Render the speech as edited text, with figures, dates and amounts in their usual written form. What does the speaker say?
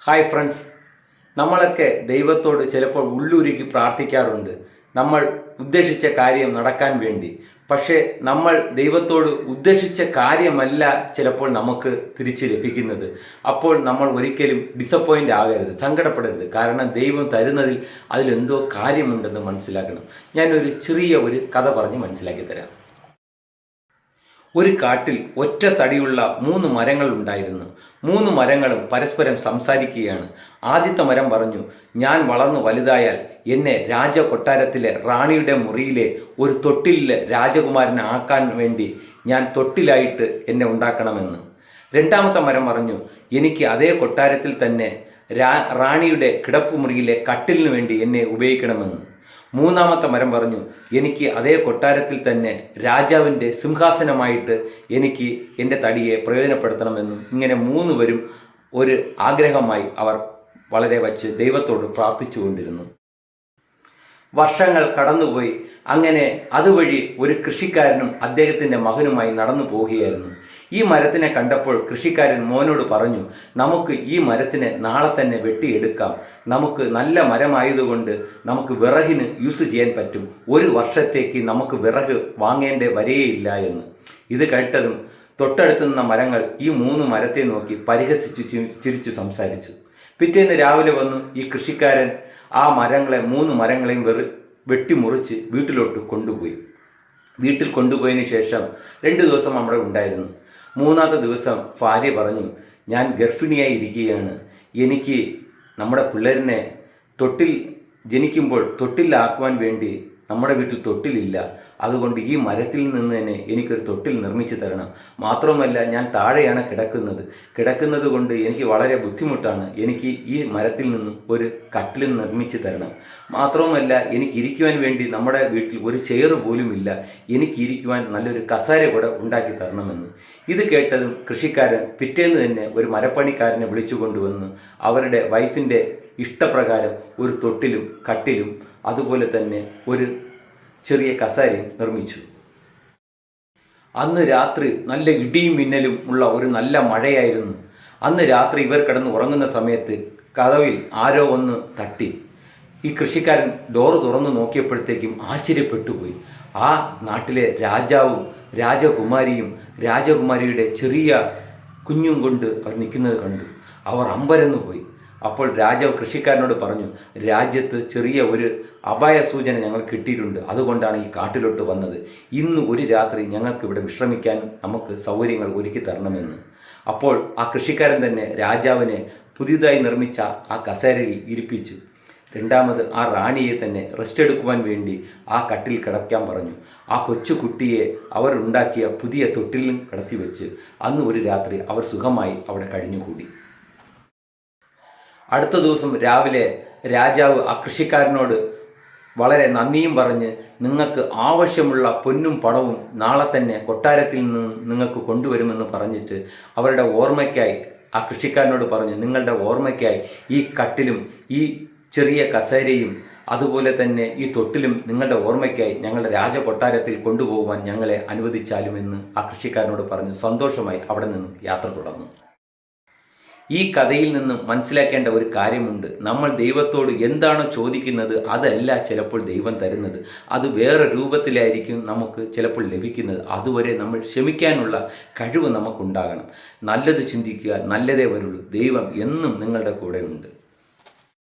Hi friends, നമ്മളൊക്കെ ദൈവത്തോട് ചിലപ്പോൾ ഉള്ളുരുക്കി പ്രാർത്ഥിക്കാറുണ്ട് നമ്മൾ ഉദ്ദേശിച്ച കാര്യം നടക്കാൻ വേണ്ടി. പക്ഷേ നമ്മൾ ദൈവത്തോട് ഉദ്ദേശിച്ച കാര്യമല്ല ചിലപ്പോൾ നമുക്ക് തിരിച്ച് ലഭിക്കുന്നത്. അപ്പോൾ നമ്മൾ ഒരിക്കലും ഡിസപ്പോയിൻ്റ് ആകരുത്, സങ്കടപ്പെടരുത്. കാരണം ദൈവം തരുന്നതിൽ അതിലെന്തോ കാര്യമുണ്ടെന്ന് മനസ്സിലാക്കണം. ഞാനൊരു ചെറിയ കഥ പറഞ്ഞ് മനസ്സിലാക്കി തരാം. ഒരു കാട്ടിൽ ഒറ്റ തടിയുള്ള 3 മരങ്ങൾ ഉണ്ടായിരുന്നു. 3 മരങ്ങളും പരസ്പരം സംസാരിക്കുകയാണ്. ആദ്യത്തെ മരം പറഞ്ഞു, ഞാൻ വളർന്നു വലുതായാൽ എന്നെ രാജകൊട്ടാരത്തിലെ റാണിയുടെ മുറിയിലെ ഒരു തൊട്ടിലിലെ രാജകുമാരനെ ആക്കാൻ വേണ്ടി ഞാൻ തൊട്ടിലായിട്ട് എന്നെ ഉണ്ടാക്കണമെന്ന്. രണ്ടാമത്തെ മരം പറഞ്ഞു, എനിക്ക് അതേ കൊട്ടാരത്തിൽ തന്നെ റാണിയുടെ കിടപ്പുമുറിയിലെ കട്ടിലിന് വേണ്ടി എന്നെ ഉപയോഗിക്കണമെന്ന്. മൂന്നാമത്തെ മരം പറഞ്ഞു, എനിക്ക് അതേ കൊട്ടാരത്തിൽ തന്നെ രാജാവിൻ്റെ സിംഹാസനമായിട്ട് എനിക്ക് എൻ്റെ തടിയെ പ്രയോജനപ്പെടുത്തണമെന്നും. ഇങ്ങനെ 3 പേരും ഒരു ആഗ്രഹമായി അവർ വളരെ വച്ച് ദൈവത്തോട് പ്രാർത്ഥിച്ചു കൊണ്ടിരുന്നു. വർഷങ്ങൾ കടന്നുപോയി. അങ്ങനെ അതുവഴി ഒരു കൃഷിക്കാരനും അദ്ദേഹത്തിൻ്റെ മകനുമായി നടന്നു പോവുകയായിരുന്നു. ഈ മരത്തിനെ കണ്ടപ്പോൾ കൃഷിക്കാരൻ മോനോട് പറഞ്ഞു, നമുക്ക് ഈ മരത്തിനെ നാളെ തന്നെ വെട്ടിയെടുക്കാം. നമുക്ക് നല്ല മരമായതുകൊണ്ട് നമുക്ക് വിറകിന് യൂസ് ചെയ്യാൻ പറ്റും. 1 വർഷത്തേക്ക് നമുക്ക് വിറക് വാങ്ങേണ്ട വരേയില്ല എന്ന്. ഇത് കേട്ടതും തൊട്ടടുത്ത് നിന്ന മരങ്ങൾ ഈ 3 മരത്തെ നോക്കി പരിഹസിച്ചു ചിരിച്ചു സംസാരിച്ചു. പിറ്റേന്ന് രാവിലെ വന്നു ഈ കൃഷിക്കാരൻ ആ 3 മരങ്ങളെയും വെട്ടിമുറിച്ച് വീട്ടിലോട്ട് കൊണ്ടുപോയി. വീട്ടിൽ കൊണ്ടുപോയതിന് ശേഷം 2 ദിവസം അവിടെ ഉണ്ടായിരുന്നു. 3-ാമത്തെ ദിവസം ഭാര്യ പറഞ്ഞു, ഞാൻ ഗർഭിണിയായി ഇരിക്കുകയാണ്. എനിക്ക് നമ്മുടെ പിള്ളേരിനെ ജനിക്കുമ്പോൾ തൊട്ടിലാക്കുവാൻ വേണ്ടി നമ്മുടെ വീട്ടിൽ തൊട്ടിലില്ല. അതുകൊണ്ട് ഈ മരത്തിൽ നിന്ന് തന്നെ എനിക്കൊരു തൊട്ടിൽ നിർമ്മിച്ചു തരണം. മാത്രമല്ല, ഞാൻ താഴെയാണ് കിടക്കുന്നത് കൊണ്ട് എനിക്ക് വളരെ ബുദ്ധിമുട്ടാണ്. എനിക്ക് ഈ മരത്തിൽ നിന്നും ഒരു കട്ടിൽ നിർമ്മിച്ചു തരണം. മാത്രവുമല്ല, എനിക്കിരിക്കുവാൻ വേണ്ടി നമ്മുടെ വീട്ടിൽ ഒരു ചെയർ പോലും ഇല്ല. എനിക്കിരിക്കുവാൻ നല്ലൊരു കസേര കൂടെ ഉണ്ടാക്കി തരണമെന്ന്. ഇത് കേട്ടതും കൃഷിക്കാരൻ പിറ്റേന്ന് തന്നെ ഒരു മരപ്പണിക്കാരനെ വിളിച്ചു കൊണ്ടുവന്ന് അവരുടെ വൈഫിൻ്റെ ഇഷ്ടപ്രകാരം ഒരു തൊട്ടിലും കട്ടിലും അതുപോലെ തന്നെ ഒരു ചെറിയ കസേരയും നിർമ്മിച്ചു. അന്ന് രാത്രി നല്ല ഇടിയും മിന്നലും ഉള്ള ഒരു നല്ല മഴയായിരുന്നു. അന്ന് രാത്രി ഇവർ കിടന്ന് ഉറങ്ങുന്ന സമയത്ത് കതവിൽ ആരോ ഒന്ന് തട്ടി. ഈ കൃഷിക്കാരൻ ഡോറ് തുറന്നു നോക്കിയപ്പോഴത്തേക്കും ആശ്ചര്യപ്പെട്ടുപോയി. ആ നാട്ടിലെ രാജാവും രാജകുമാരിയും രാജകുമാരിയുടെ ചെറിയ കുഞ്ഞും കൊണ്ട് അവർ നിൽക്കുന്നത് കണ്ടു. അവർ അമ്പരന്നു പോയി. അപ്പോൾ രാജാവ് കൃഷിക്കാരനോട് പറഞ്ഞു, രാജ്യത്ത് ചെറിയ ഒരു അപായ സൂചന ഞങ്ങൾ കിട്ടിയിട്ടുണ്ട്. അതുകൊണ്ടാണ് ഈ കാട്ടിലോട്ട് വന്നത്. ഇന്ന് ഒരു രാത്രി ഞങ്ങൾക്ക് ഇവിടെ വിശ്രമിക്കാൻ നമുക്ക് സൗകര്യങ്ങൾ ഒരുക്കി തരണമെന്ന്. അപ്പോൾ ആ കൃഷിക്കാരൻ തന്നെ രാജാവിനെ പുതിയതായി നിർമ്മിച്ച ആ കസേരയിൽ ഇരിപ്പിച്ചു. രണ്ടാമത് ആ റാണിയെ തന്നെ റെസ്റ്റ് എടുക്കുവാൻ വേണ്ടി ആ കട്ടിൽ കിടക്കാൻ പറഞ്ഞു. ആ കൊച്ചുകുട്ടിയെ അവർ ഉണ്ടാക്കിയ പുതിയ തൊട്ടിലും കിടത്തി വെച്ച് അന്ന് ഒരു രാത്രി അവർ സുഖമായി അവിടെ കഴിഞ്ഞുകൂടി. അടുത്ത ദിവസം രാവിലെ രാജാവ് ആ കൃഷിക്കാരനോട് വളരെ നന്ദിയും പറഞ്ഞ്, നിങ്ങൾക്ക് ആവശ്യമുള്ള പൊന്നും പണവും നാളെ തന്നെ കൊട്ടാരത്തിൽ നിന്ന് നിങ്ങൾക്ക് കൊണ്ടുവരുമെന്ന് പറഞ്ഞിട്ട് അവരുടെ ഓർമ്മയ്ക്കായി ആ കൃഷിക്കാരനോട് പറഞ്ഞു, നിങ്ങളുടെ ഓർമ്മയ്ക്കായി ഈ കട്ടിലും ഈ ചെറിയ കസേരയും അതുപോലെ തന്നെ ഈ തൊട്ടിലും നിങ്ങളുടെ ഓർമ്മയ്ക്കായി ഞങ്ങളുടെ രാജകൊട്ടാരത്തിൽ കൊണ്ടുപോകുവാൻ ഞങ്ങളെ അനുവദിച്ചാലുമെന്ന് ആ കൃഷിക്കാരനോട് പറഞ്ഞു സന്തോഷമായി അവിടെ നിന്നും യാത്ര തുടർന്നു. ഈ കഥയിൽ നിന്നും മനസ്സിലാക്കേണ്ട ഒരു കാര്യമുണ്ട്. നമ്മൾ ദൈവത്തോട് എന്താണോ ചോദിക്കുന്നത് അതല്ല ചിലപ്പോൾ ദൈവം തരുന്നത്. അത് വേറെ രൂപത്തിലായിരിക്കും നമുക്ക് ചിലപ്പോൾ ലഭിക്കുന്നത്. അതുവരെ നമ്മൾ ക്ഷമിക്കാനുള്ള കഴിവ് നമുക്കുണ്ടാകണം. നല്ലത് ചിന്തിക്കുക, നല്ലതേ വരുള്ളൂ. ദൈവം എന്നും നിങ്ങളുടെ കൂടെ ഉണ്ട്.